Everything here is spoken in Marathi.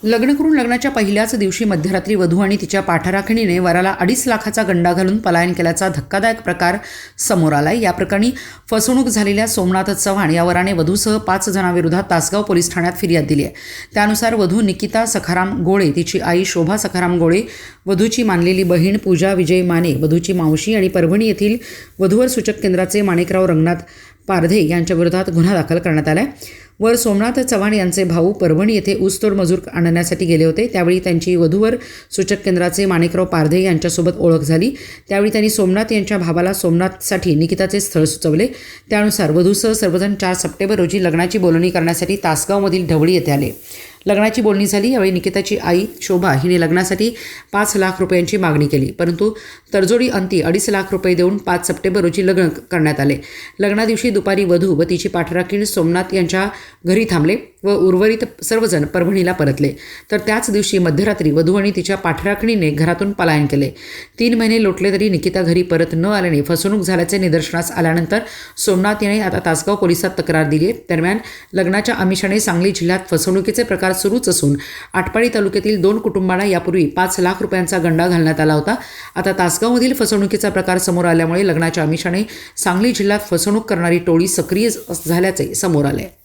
लग्न करून लग्नाच्या पहिल्याच दिवशी मध्यरात्री वधू आणि तिच्या पाठराखणीने वराला 2.5 लाखाचा गंडा घालून पलायन केल्याचा धक्कादायक प्रकार समोर आलाय। या प्रकरणी फसवणूक झालेल्या सोमनाथ चव्हाण या वराने वधूसह 5 जणांविरोधात तासगाव पोलीस ठाण्यात फिर्याद दिली आहे। त्यानुसार वधू निकिता सखाराम गोळे, तिची आई शोभा सखाराम गोळे, वधूची मानलेली बहीण पूजा विजय माने, वधूची मावशी आणि परभणी येथील वधूवर सूचक केंद्राचे माणिकराव रंगनाथ पारधे यांच्या विरोधात गुन्हा दाखल करण्यात आला आहे। वर सोमनाथ चव्हाण यांचे भाऊ परभणी येथे ऊसतोड मजूर आणण्यासाठी गेले होते। त्यावेळी त्यांची वधूवर सूचक केंद्राचे माणिकराव पारधे यांच्यासोबत ओळख झाली। त्यावेळी त्यांनी सोमनाथ यांच्या भावाला सोमनाथसाठी निकिताचे स्थळ सुचवले। त्यानुसार वधूसह सर्वजण 4 सप्टेंबर रोजी लग्नाची बोलणी करण्यासाठी तासगावमधील ढवळी येथे आले। लग्नाची बोलणी झाली। यावेळी निकिताची आई शोभा हिने लग्नासाठी 5 लाख रुपयांची मागणी केली, परंतु तडजोडी अंती 2.5 लाख रुपये देऊन 5 सप्टेंबर रोजी लग्न करण्यात आले। लग्नादिवशी दुपारी वधू व तिची पाठराखीण सोमनाथ यांच्या घरी थांबले व उर्वरित सर्वजण परभणीला परतले। तर त्याच दिवशी मध्यरात्री वधू आणि तिच्या पाठराखणीने घरातून पलायन केले। 3 महिने लोटले तरी निकिता घरी परत न आल्याने फसवणूक झाल्याचे निदर्शनास आल्यानंतर सोमनाथ याने आता तासगाव पोलिसात तक्रार दिली आहे। दरम्यान लग्नाच्या आमिषाने सांगली जिल्ह्यात फसवणुकीचे प्रकार सुरूच असून आटपाडी तालुक्यातील 2 कुटुंबांना यापूर्वी 5 लाख रुपयांचा गंडा घालण्यात आला होता। आता तासगावमधील फसवणुकीचा प्रकार समोर आल्यामुळे लग्नाच्या आमिषाने सांगली जिल्ह्यात फसवणूक करणारी टोळी सक्रिय झाल्याचे समोर आले।